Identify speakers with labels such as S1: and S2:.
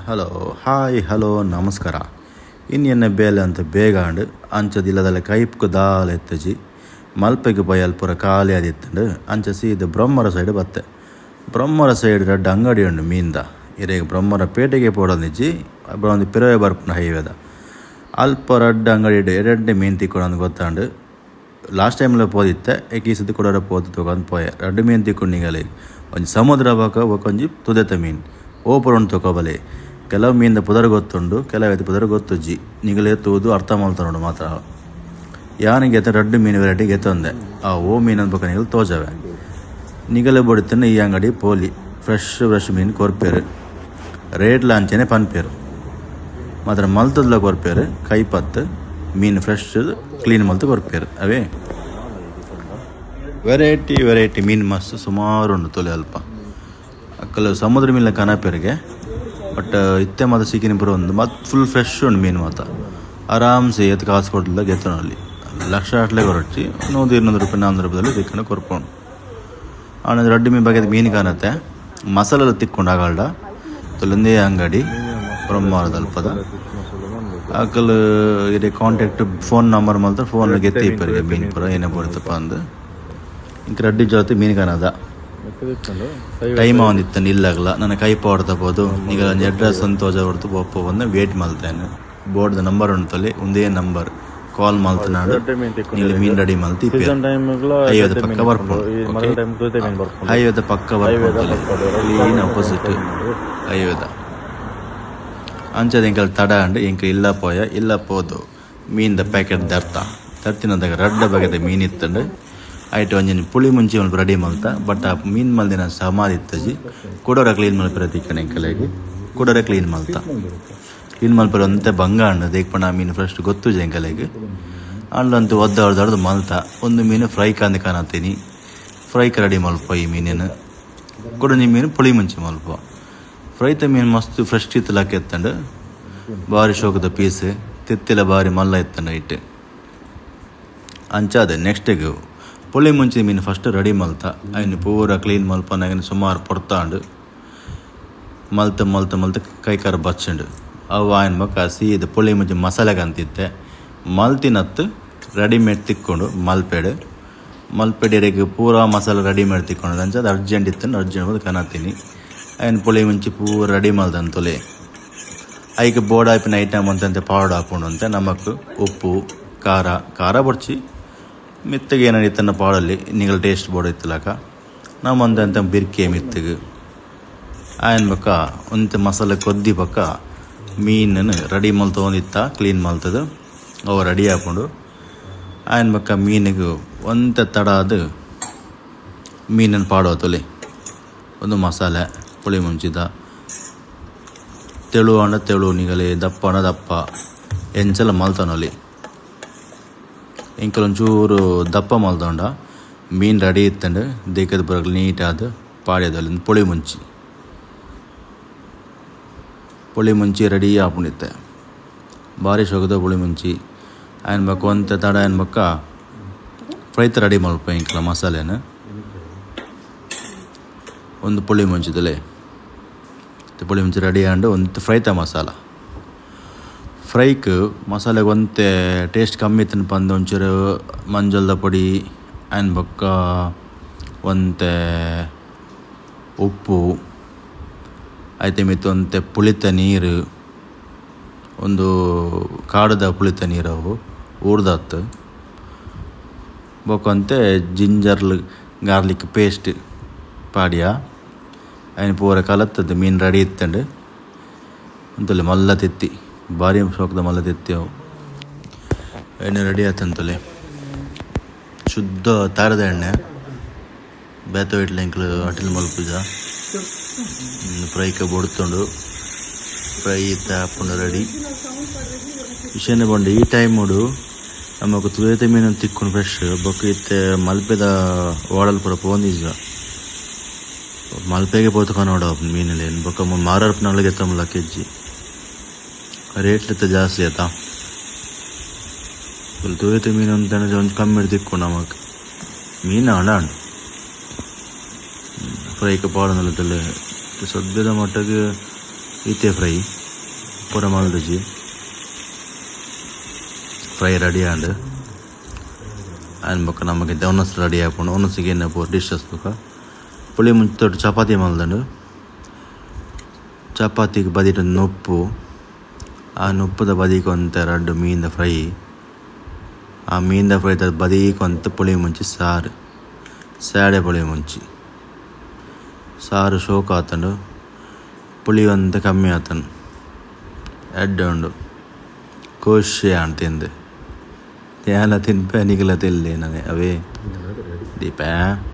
S1: Hello hi hello ನಮಸ್ಕಾರ. ಇನ್ನೆನ್ನೆ ಬೇಲೆ ಅಂತ ಬೇಗಾಂಡು ಅಂಚದಿಲ್ಲದಲ್ಲ ಕೈಪ್ಕು ದಾಲ ಎತ್ತಜಿ ಮಲ್ಪೆಗೆ ಬಯಲ್ ಪೂರ ಖಾಲಿ ಆದಿತ್ತಂಡು ಅಂಚ ಸೀದ ಬ್ರಹ್ಮರ ಸೈಡ್ ಬತ್ತೆ. ಬ್ರಹ್ಮರ ಸೈಡ್ ರಡ್ಡು ಅಂಗಡಿ ಉಂಡು ಮೀನ್ದ ಇರೇಗ ಬ್ರಹ್ಮರ ಪೇಟೆಗೆ ಪೋಡೊಂದಿಜ್ಜಿ ಒಂದು ಪಿರವೆ ಬರ್ಪುನ ಹೈವೇದ ಅಲ್ಪ ರಡ್ಡು ಅಂಗಡಿ ಎರಡ್ಡೆ ಮೀನು ತಿಕ್ಕೊಂಡು ಗೊತ್ತಾಂಡು ಲಾಸ್ಟ್ ಟೈಮ್ಲ ಪೋದಿತ್ತೆ ಏಕೀಸದ ಕೂಡ ಪೋದು ತೊಗೊಂಡು ಪೋಯೆ ರಡ್ಡು ಮೀನು ತಿಕ್ಕೊಂಡು ನಿಗಲಿ ಒಂಜಿ ಸಮುದ್ರ ಬಕ ಒಂಜಿ ತುದೆತ ಮೀನು ಓಪುರೊಂಡು ತೊಗೊಬಲೆ ಕೆಲವು ಮೀನಿಂದ ಪುದರ್ ಗೊತ್ತುಂಡು ಕೆಲವೈತೆ ಪುದರ್ ಗೊತ್ತುಜ್ಜಿ ನಿಗಲು ಎತ್ತುವುದು ಅರ್ಥ ಮಾಡ್ತಾನೋಡು ಮಾತ್ರ ಯಾನಿಗೆ ಎತ್ತ ರಡ್ಡು ಮೀನು ವೆರೈಟಿಗೆ ಎತ್ತೊಂದೆ ಆ ಓ ಮೀನು ಅನ್ಬೇಕ ನಿಗಲು ತೋಜವೆ ನಿಗಲೆ ಬಡಿತನ್ನ ಈ ಅಂಗಡಿ ಪೋಲಿ ಫ್ರೆಶ್ ಮೀನು ಕೊರ್ಪೇರು ರೇಟ್ಲ ಅಂಚೆನೆ ಪನ್ಪೇರು ಮಾತ್ರ ಮಲ್ತದ್ಲ ಕೊರ್ಪೇರು ಕೈಪತ್ತು ಮೀನು ಫ್ರೆಶ್ ಕ್ಲೀನ್ ಮಲ್ತು ಕೊರ್ಪೇರು ಅವೇ ವೆರೈಟಿ ಮೀನು ಮಸ್ತ್ ಸುಮಾರು ಉಂಡು ತೊಲೆ ಅಲ್ಪ ಅಕ್ಕಲು ಸಮುದ್ರ ಮೀನಿನ ಕನಪೇರಿಗೆ ಬಟ್ ಇತ್ತೆ ಮಾತ್ರ ಸಿಕ್ಕಿನ ಪುರ ಒಂದು ಮತ್ತು ಫುಲ್ ಫ್ರೆಶ್ ಉಂಡು ಮೀನು ಮಾತ್ರ ಆರಾಮ್ಸೆ ಎತ್ತು ಕಾಸು ಕೊಡಲಿಲ್ಲ ಗೆತ್ತನಲ್ಲಿ ಲಕ್ಷ ಅಟ್ಲೆ ಕೊರಚಿ 100-200 ರೂಪಾಯಿ 400 ರೂಪಾಯಿದಲ್ಲಿ ತಿಕ್ಕೊಂಡು ಕೊರ್ಕೊಂಡು ಆನಂತರ ರಡ್ಡು ಮೀನು ಬಗ್ಗೆ ಮೀನು ಕಾಣತ್ತೆ ಮಸಾಲೆಲ್ಲ ತಿಕ್ಕೊಂಡು ಆಗಲ್ಡ ತೊಲೊಂದೇ ಅಂಗಡಿ ಬ್ರಹ್ಮಾರದ ಅಲ್ಪದ ಅಕ್ಕಲು ಇದೆ ಕಾಂಟ್ಯಾಕ್ಟ್ ಫೋನ್ ನಂಬರ್ ಮಾತ್ರ ಫೋನ್ ಗೆತ್ತಿ ಇಪ್ಪರಿಗೆ ಮೀನು ಪುರ ಏನೇ ಬರುತ್ತಪ್ಪ ಅಂದು ಇಂಕ ರಡ್ಡಿ ಜೊತೆ ಮೀನು ಕಾಣದ ಟೈಮ್ ಒಂದಿತ್ತು ನಿಲ್ಲಾಗಲ್ಲ ನನ್ನ ಕೈ ಪಡ್ತಬೋದು ಈಗ ಅಡ್ರೆಸ್ ಅಂತ ತೋಜ ಹೊಡ್ತು ಒಪ್ಪ ಬಂದು ವೇಟ್ ಮಾಡ್ತೇನೆ ಬೋರ್ಡ್ದ ನಂಬರ್ ಉಂಟಲ್ಲಿ ಒಂದೇ ನಂಬರ್ ಕಾಲ್ ಮಾಡ್ತಾನಾಡು ಇಲ್ಲಿ ಮೀನು ರೆಡಿ ಮಾಡ್ತಿ ಹೈವೇದ ಪಕ್ಕ ಬರ್ಬೋದು ಹೈವೇದ ಪಕ್ಕ ಬರ್ಬೋದು ಕ್ಲೀನ್ ಅಪೋಸಿಟ್ ಹೈವೇದ ಅಂಚದ ಎಂಕಲ್ ತಡ ಅಂಡು ಎಂಕ ಇಲ್ಲ ಪೋಯ ಇಲ್ಲ ಪೋದು ಮೀನ್ದ ಪ್ಯಾಕೆಟ್ ತರ್ತಿನದಾಗ ರಡ್ಡ ಬಗೆದ ಮೀನು ಇತ್ತಂಡು ಆಯ್ತು ಒಂಜಿನ ಪುಳಿ ಮುಂಚೆ ಒಂದು ರೆಡಿ ಮಲ್ತ ಬಟ್ ಆ ಮೀನು ಮಲ್ದಿನ ಸಮಾಧಿ ಇತ್ತಜಿ ಕುಡೋರ ಕ್ಲೀನ್ ಮಲ್ಪರ ತಿಕ್ಕನ ಎಂಕಲೆಗೆ ಕುಡೋರ ಕ್ಲೀನ್ ಮಲ್ತ ಕ್ಲೀನ್ ಮಲ್ಪರ ಅಂತೆ ಬಂಗ ಹಣ್ಣು ದೇಕ್ಪಣ ಮೀನು ಫ್ರೆಶ್ ಗೊತ್ತು ಎಂಕಲೆಗೆ ಅಲ್ಲಂತೂ ಒದ್ದಾಡ್ದು ಮಲ್ತ ಒಂದು ಮೀನು ಫ್ರೈ ಕಾಂದು ಕಾಣತ್ತೀನಿ ಫ್ರೈಗೆ ರೆಡಿ ಮಲ್ಪ ಈ ಮೀನೇನು ಕುಡನಿ ಮೀನು ಪುಳಿ ಮುಂಚೆ ಮಲ್ಪ ಫ್ರೈತ ಮೀನು ಮಸ್ತ್ ಫ್ರೆಶ್ ಇತ್ತಲಾಕ ಎತ್ತಂಡು ಭಾರಿ ಶೋಕದ ಪೀಸ್ ತಿತ್ತಿಲ ಭಾರಿ ಮಲ್ಲ ಎತ್ತಂಡು ಇಟ್ಟು ಅಂಚಾದೆ ನೆಕ್ಸ್ಟಿಗೆ ಪುಳಿ ಮುಂಚೆ ಮೀನು ಫಸ್ಟ್ ರೆಡಿ ಮಲ್ತ ಅಯ್ನು ಪೂರ ಕ್ಲೀನ್ ಮಲ್ಪನಾಗ ಸುಮಾರು ಪೊರ್ತಾಂಡು ಮಲ್ತ ಕೈಕಾರ ಬಚ್ಚಂಡು ಅವು ಆಯ್ನ ಬಕ್ಕ ಸೀದ ಪುಳಿ ಮುಂಚೆ ಮಸಾಲೆಗೆ ಅಂತಿತ್ತೆ ಮಲ್ತಿನತ್ತು ರೆಡಿಮೇಡ್ ತಿಕ್ಕೊಂಡು ಮಲ್ಪೆಡೆಗೆ ಪೂರ ಮಸಾಲೆ ರೆಡಿಮೇಡ್ ತಿಕ್ಕೊಂಡು ಅಂಚ ಅದು ಅರ್ಜೆಂಟ್ ಇತ್ತು ಬಂದು ಕನತೀನಿ ಅಯ್ನು ಪುಳಿ ಮುಂಚೆ ಪೂರ ರೆಡಿ ಮಲ್ದಂತೊಲೆ ಐಕೆ ಬೋರ್ಡ್ ಹಾಪಿನ ಐಟಮ್ ಅಂತಂತೆ ಪೌಡರ್ ಹಾಕೊಂಡು ಅಂತೆ ನಮಕ್ ಉಪ್ಪು ಖಾರ ಬಡ್ಚಿ ಮಿತ್ತಗೆ ಏನಾರು ಇತ್ತನ್ನ ಪಾಡಲ್ಲಿ ನಿಗಲ್ ಟೇಸ್ಟ್ ಬೋರ್ಡ್ ಇತ್ತಲಕ ನಮ್ಮಂತ ಬಿರ್ಕೆ ಮಿತ್ತಗೆ ಆಯ್ನ ಬಕ್ಕ ಒಂತ ಮಸಾಲೆ ಕೊದ್ದಿ ಬಕ್ಕ ಮೀನನ್ನು ರೆಡಿ ಮಲ್ತ ಒಂದಿತ್ತ ಕ್ಲೀನ್ ಮಲ್ತದು ಅವು ರೆಡಿ ಹಾಕೊಂಡು ಆಯ್ನ ಬಕ್ಕ ಮೀನಿಗೆ ಒಂತ ತಡ ಅದು ಮೀನನ್ನು ಪಾಡೋತೊಲಿ ಒಂದು ಮಸಾಲೆ ಪುಳಿ ಮುಂಚಿದ ತೆಳು ನಿಗಲಿ ದಪ್ಪ ಎಂಚಲ ಮಲ್ತಾನೊಲಿ ಇಂಕಲೊಂಚೂರು ದಪ್ಪ ಮಲ್ತೊಂಡ ಮೀನು ರೆಡಿ ಇತ್ತಂಡು ದೇಕದ ಬರಲು ನೀಟಾದ ಪಾಡ್ಯದಲ್ಲಿ ಪುಳಿ ಮುಂಚಿ ರೆಡಿ ಹಾಕೊಂಡಿತ್ತೆ ಭಾರಿ ಶೋಕದ ಪುಳಿ ಮುಂಚಿ ಆಯ್ನ ಬಕ್ಕ ಒಂತ ತಡ ಆಯ್ನ ಬಕ್ಕ ಫ್ರೈತ ರೆಡಿ ಮಲ್ಪ ಇಂಕಲ ಮಸಾಲೆನ ಒಂದು ಪುಳಿ ಮುಂಚಿದಲೆ ಪುಳಿ ಮುಂಚಿ ರೆಡಿ ಆಂಡು ಒಂದು ಫ್ರೈತ ಫ್ರೈಕ್ ಮಸಾಲೆಗೆ ಒಂತೆ ಟೇಸ್ಟ್ ಕಮ್ಮಿ ಇತ್ತನ ಪಂದು ಒಂಚೂರು ಮಂಜಲ್ದ ಪುಡಿ ಆಯ್ನ ಬಕ್ಕ ಒಂತೆ ಉಪ್ಪು ಆಯ್ತು ಮಿತ್ತು ಒಂತೆ ಪುಳಿತ ನೀರು ಒಂದು ಕಾಡದ ಪುಳಿತ ನೀರು ಅವು ಊರ್ದತ್ತು ಬೊಕ್ಕಂತೆ ಜಿಂಜರ್ ಗಾರ್ಲಿಕ್ ಪೇಸ್ಟ್ ಪಾಡ್ಯ ಆಯ್ನ ಪೂರ ಕಲತ್ತದ್ದು ಮೀನು ರೆಡಿ ಇತ್ತಂಡು ಅಂತಲ್ಲಿ ಮಲ್ಲ ತಿತ್ತಿ ಭಾರಿ ಶೋಕದ ಮಲ್ಲ ತಿತ್ತೇವು ಎಣ್ಣೆ ರೆಡಿ ಆಯ್ತಂತಲೆ ಶುದ್ಧ ತಾರದ ಎಣ್ಣೆ ಬೇತ ಇಟ್ಲ ಇಂಕ್ಲು ಅಟಿಲ್ ಮಲ್ಪುಜ ಫ್ರೈಕ ಬೊಡ್ತೊಂಡು ಫ್ರೈ ಇತ್ತ ಹಾಕೊಂಡು ರೆಡಿ ವಿಷಯನೇ ಬಂಡು ಈ ಟೈಮುಡು ನಮకు ತುಳಿತ ಮೀನು ತಿಕ್ಕೊಂಡು ಫ್ರೆಶ್ ಬೊಕ್ಕ ಇತ್ತೆ ಮಲ್ಪೆದ ಓಡಲ್ ಪೂರ ಪೋಂದಿಜ ಮಲ್ಪೆಗೆ ಪೋತಕ ನೋಡ ಮೀನಲ್ಲಿ ಬೊಕ್ಕ ಮಾರಪ್ಪನಗಳಿಗೆ ಎತ್ತಮಲ್ಲ ಕೆಜ್ಜಿ ರೇಟ್ಲಿತ್ತ ಜಾಸ್ತಿ ಆಯ್ತಾ ತುಳಿತ ಮೀನು ಅಂತ ಒಂದು ಕಮ್ಮಿ ತಿಕ್ಕೊಂಡು ನಮಗೆ ಮೀನು ಹಣ ಫ್ರೈಕ ಪಾಡನಲ್ಲದಲ್ಲೇ ಸದ್ಯದ ಮಟ್ಟಿಗೆ ಈತೆ ಪೂರ ಮಲ್ದಜಿ ಫ್ರೈ ರೆಡಿ ಆಂಡ್ ಅನ್ಬೇಕು ನಮಗೆ ಒನ್ನಸ್ ರೆಡಿ ಹಾಕೊಂಡು ಒನ್ನಸಿಗೆ ಏನು ಪೂರ ಡಿಶಸ್ ಬುಕ್ಕ ಪುಳಿ ಮುಂಚೆ ತೊಟ್ಟು ಚಪಾತಿ ಮಲ್ದಂಡು ಚಪಾತಿಗೆ ಬದಿಟ್ಟು ನೊಪ್ಪು ಆ ನೊಪ್ಪದ ಬದಿಕೊಂತ ಎರಡು ಮೀನಿನ ಫ್ರೈ ಆ ಮೀನಿನ ಫ್ರೈ ಬದಿಕೊಂತ ಪುಳಿ ಮುಂಚಿ ಸಾರು ಸ್ಯಾಡೆ ಪುಳಿ ಮುಂಚಿ ಸಾರು ಶೋಕ ಆತಂಡು ಪುಳಿ ಒಂದು ಕಮ್ಮಿ ಆತನು ಎಡ್ಡೆ ಉಂಡು ಖುಷಿ ಆಣ್ ತಿಂದೆ ತ್ಯಾಲ ತಿನ್ಪೆ ನಿಗಲ ತಿಲ್ಲೆ ನನಗೆ ಅವೇ ದೀಪ